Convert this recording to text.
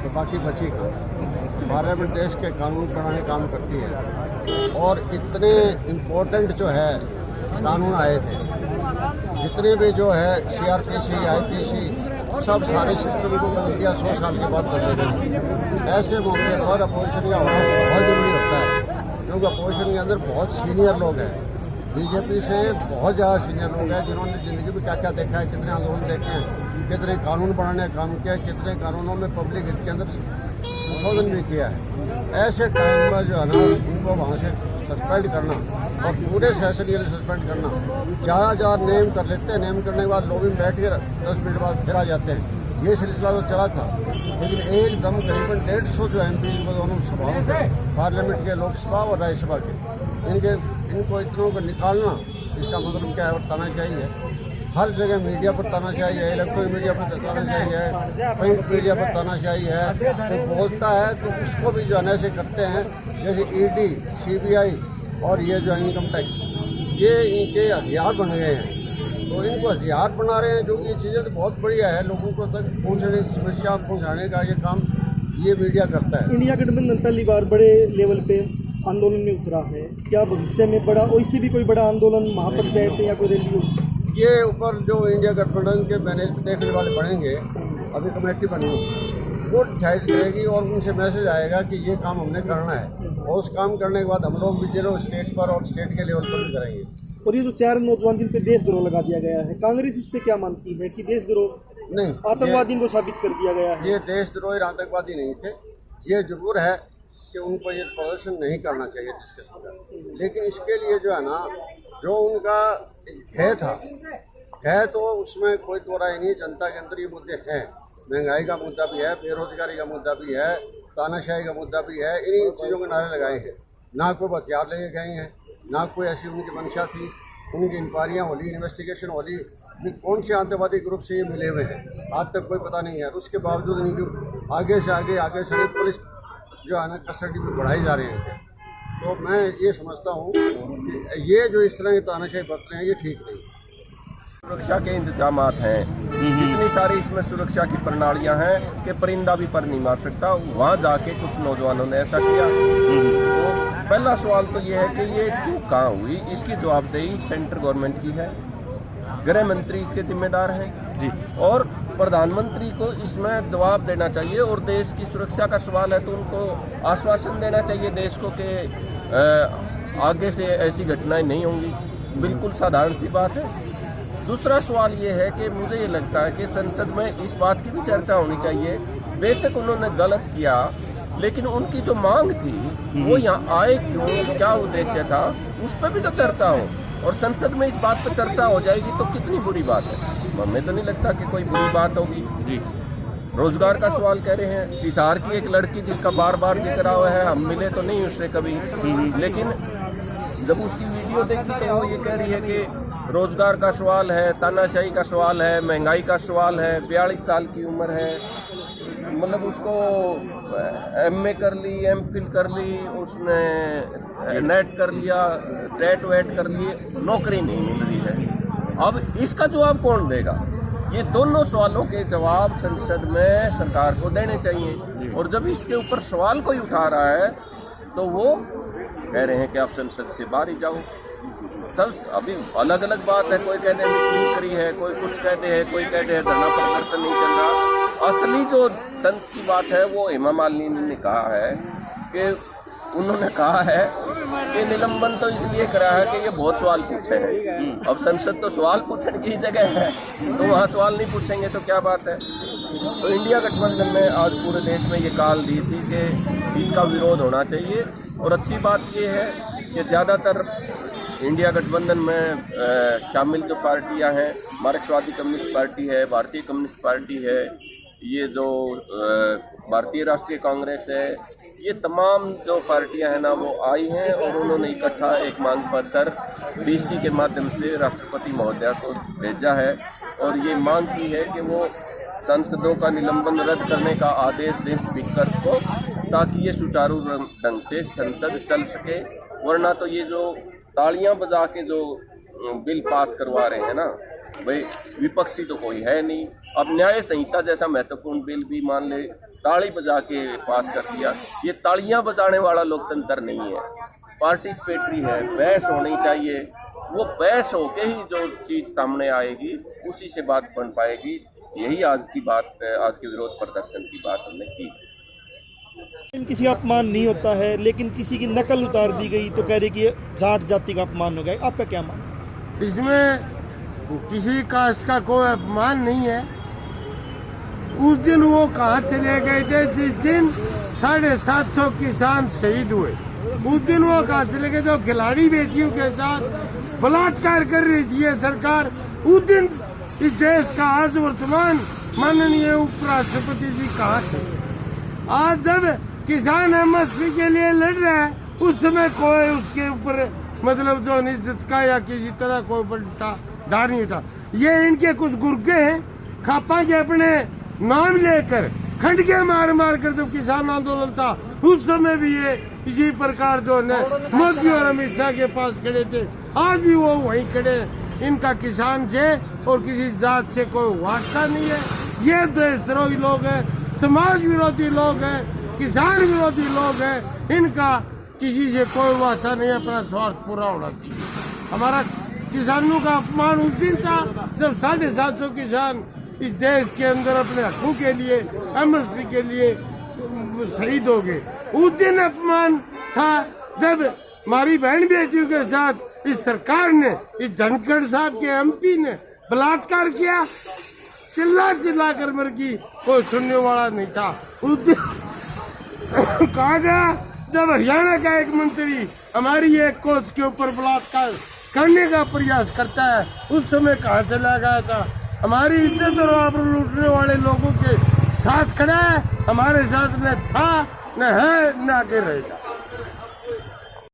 तो बाकी बची कहाँ। पार्लियामेंट देश के कानून बनाने काम करती है और इतने इम्पोर्टेंट जो है कानून आए थे, जितने भी जो है CRPC IPC सब सारे सिस्टम को बदल दिया 100 साल के बाद बदले गए। ऐसे मौके पर अपोजिशन का होना बहुत ज़रूरी होता है, क्योंकि अपोजिशन के अंदर बहुत सीनियर लोग हैं। बीजेपी से बहुत ज़्यादा सीनियर लोग हैं जिन्होंने ज़िंदगी में क्या क्या देखा है, कितने आंदोलन देखे हैं, कितने कानून बनाने का काम किया है, कितने कानूनों में पब्लिक हित के अंदर संशोधन भी किया है। ऐसे टाइम में जो है ना उनको वहाँ से सस्पेंड करना और पूरे सेशन के लिए सस्पेंड करना, ज़्यादा नेम कर लेते हैं, नेम करने के बाद लॉबी में बैठ के 10 मिनट बाद फिर आ जाते हैं। ये सिलसिला तो चला था, लेकिन एकदम करीबन 150 जो MP को दोनों सभाओं के पार्लियामेंट के, लोकसभा और राज्यसभा के, इनको इतनों को निकालना, इसका मतलब क्या है, ताना चाहिए हर जगह मीडिया पर ताना चाहिए, इलेक्ट्रॉनिक मीडिया पर ताना चाहिए, प्रिंट मीडिया पर ताना चाहिए। तो बोलता है तो उसको भी जो है ऐसे करते हैं जैसे ED CBI और ये जो इनकम टैक्स, ये इनके हथियार बन गए हैं। तो इनको हथियार बना रहे हैं, जो ये चीज़ें तो बहुत बढ़िया है, लोगों को तक पहुँचने समस्या पहुँचाने का ये काम ये मीडिया करता है। इंडिया गठबंधन पहली बार बड़े लेवल पे आंदोलन में उतरा है, क्या भविष्य में बड़ा वैसे भी कोई बड़ा आंदोलन, महापंचायत या कोई रैली हो? ये ऊपर जो इंडिया गठबंधन के मैनेजमेंट देखने वाले बनेंगे, अभी कमेटी बनी होगी, वो डिसाइड करेगी और उनसे मैसेज आएगा कि ये काम हमने करना है, और उस काम करने के बाद हम लोग भी जो स्टेट पर और स्टेट के लेवल पर भी करेंगे। और ये जो 4 नौजवान जिन पे देशद्रोह लगा दिया गया है, कांग्रेस इस पे क्या मानती है कि देशद्रोह नहीं, आतंकवादी को साबित कर दिया गया है? ये देशद्रोही आतंकवादी नहीं थे। ये जरूर है कि उनको ये प्रदर्शन नहीं करना चाहिए जिसके साथ, लेकिन इसके लिए जो है ना, जो उनका ध्येय था, ध्येय तो उसमें कोई दो राय नहीं। जनता के अंदर ये मुद्दे हैं, महंगाई का मुद्दा भी है, बेरोजगारी का मुद्दा भी है, तानाशाही का मुद्दा भी है। इन्हीं चीज़ों के नारे लगाए हैं, ना कोई हथियार लेके गए हैं, ना कोई ऐसी उनकी मंशा थी। उनकी इंक्वायरियाँ होली, इन्वेस्टिगेशन होली, कौन से आतंकवादी ग्रुप से ये मिले हुए हैं आज तक कोई पता नहीं है। उसके बावजूद इनकी आगे से आगे पुलिस जो है ना कस्टडी में बढ़ाई जा रही है। तो मैं ये समझता हूँ कि ये जो इस तरह की तानाशाही बरत रहे हैं, ये ठीक नहीं। सुरक्षा के इंतजाम हैं, इतनी सारी इसमें सुरक्षा की प्रणालियां हैं कि परिंदा भी पर नहीं मार सकता। वहाँ जाके कुछ नौजवानों ने ऐसा किया। तो पहला सवाल तो ये है कि ये चूक कहाँ हुई, इसकी जवाबदेही सेंट्रल गवर्नमेंट की है, गृह मंत्री इसके जिम्मेदार हैं जी, और प्रधानमंत्री को इसमें जवाब देना चाहिए। और देश की सुरक्षा का सवाल है तो उनको आश्वासन देना चाहिए देश को कि आगे से ऐसी घटनाएं नहीं होंगी। बिल्कुल साधारण सी बात है। दूसरा सवाल ये है कि मुझे ये लगता है कि संसद में इस बात की भी चर्चा होनी चाहिए। बेशक उन्होंने गलत किया, लेकिन उनकी जो मांग थी वो यहाँ आए क्यों, क्या उद्देश्य था, उस पर भी तो चर्चा हो। और संसद में इस बात पर चर्चा हो जाएगी तो कितनी बुरी बात है। हमें तो नहीं लगता कि कोई बुरी बात होगी जी। रोजगार का सवाल कह रहे हैं, हिसार की एक लड़की जिसका बार बार जिक्र हुआ है, हम मिले तो नहीं उससे कभी, लेकिन जब उसकी वीडियो देखी तो वो ये कह रही है कि रोजगार का सवाल है, तानाशाही का सवाल है, महंगाई का सवाल है, 42 साल की उम्र है, मतलब उसको MA कर ली, MPhil कर ली, उसने नेट कर लिया, टेट वेट कर लिए, नौकरी नहीं मिल रही है। अब इसका जवाब कौन देगा? ये दोनों सवालों के जवाब संसद में सरकार को देने चाहिए। और जब इसके ऊपर सवाल कोई उठा रहा है तो वो कह रहे हैं कि आप संसद से बाहर ही जाओ। सब अभी अलग अलग बात है, कोई कहते हैं मीटिंग करी है, कोई कुछ कहते हैं, कोई कहते हैं धरना प्रदर्शन नहीं चल रहा। असली जो तंत्र की बात है वो हेमा मालिनी ने कहा है कि उन्होंने कहा है कि निलंबन तो इसलिए करा है कि ये बहुत सवाल पूछे हैं। अब संसद तो सवाल पूछने की जगह है, तो वहाँ सवाल नहीं पूछेंगे तो क्या बात है। तो इंडिया गठबंधन ने आज पूरे देश में ये कॉल दी थी कि इसका विरोध होना चाहिए। और अच्छी बात ये है कि ज़्यादातर इंडिया गठबंधन में शामिल जो पार्टियां हैं, मार्क्सवादी कम्युनिस्ट पार्टी है, भारतीय कम्युनिस्ट पार्टी है, ये जो भारतीय राष्ट्रीय कांग्रेस है, ये तमाम जो पार्टियां हैं ना वो आई हैं और उन्होंने इकट्ठा एक मांग पत्र DC के माध्यम से राष्ट्रपति महोदया को भेजा है। और ये मांग की है कि वो सांसदों का निलंबन रद्द करने का आदेश दें स्पीकर को, ताकि ये सुचारू ढंग से संसद चल सके। वरना तो ये जो तालियां बजा के जो बिल पास करवा रहे हैं ना भाई, विपक्षी तो कोई है नहीं। अब न्याय संहिता जैसा महत्वपूर्ण बिल भी मान ले ताली बजा के पास कर दिया। ये तालियां बजाने वाला लोकतंत्र नहीं है, पार्टिसिपेटरी है, बहस होनी चाहिए। वो बहस होके ही जो चीज़ सामने आएगी उसी से बात बन पाएगी। यही आज की बात, आज के विरोध प्रदर्शन की बात हमने की। किसी का अपमान नहीं होता है, लेकिन किसी की नकल उतार दी गई तो कह रहे कि ये जाट जाति का अपमान हो गया। आपका क्या मानना? इसमें किसी कास्ट का कोई अपमान नहीं है। उस दिन वो कहाँ चले गए थे जिस दिन 750 किसान शहीद हुए? उस दिन वो कहाँ चले गए जो खिलाड़ी बेटियों के साथ बलात्कार कर रही थी ये सरकार? उस दिन इस देश का आज वर्तमान माननीय उपराष्ट्रपति जी कहाँ थे? आज जब किसान एमएसपी के लिए लड़ रहा है उस समय कोई उसके ऊपर मतलब जो इज्जत का या किसी तरह कोई बल्टा दार नहीं था। ये इनके कुछ गुर्गे हैं, खापा के अपने नाम लेकर खंडके मार मार कर जब किसान आंदोलन था उस समय भी ये इसी प्रकार जो है मोदी और अमित शाह के पास खड़े थे, आज भी वो वहीं खड़े। इनका किसान से और किसी जात से कोई वास्ता नहीं है। ये देशद्रोही लोग हैं, समाज विरोधी लोग हैं, किसान विरोधी लोग हैं। इनका किसी से कोई वास्ता नहीं है, अपना स्वार्थ पूरा होना चाहिए। हमारा किसानों का अपमान उस दिन था जब 750 किसान इस देश के अंदर अपने हकों के लिए, एमएसपी के लिए शहीद हो गए। उस दिन अपमान था जब हमारी बहन बेटियों के साथ इस सरकार ने, इस धनखड़ साहब के एमपी ने बलात्कार किया। चिल्ला चिल्ला कर मर गई, कोई सुनने वाला नहीं था। उस दिन कहा गया जब हरियाणा का एक मंत्री हमारी एक कोच के ऊपर बलात्कार करने का प्रयास करता है, उस समय कहाँ चला गया था? हमारी इज्जत और आबरू लूटने वाले लोगों के साथ खड़ा है, हमारे साथ न था, न है, न आगे रहेगा।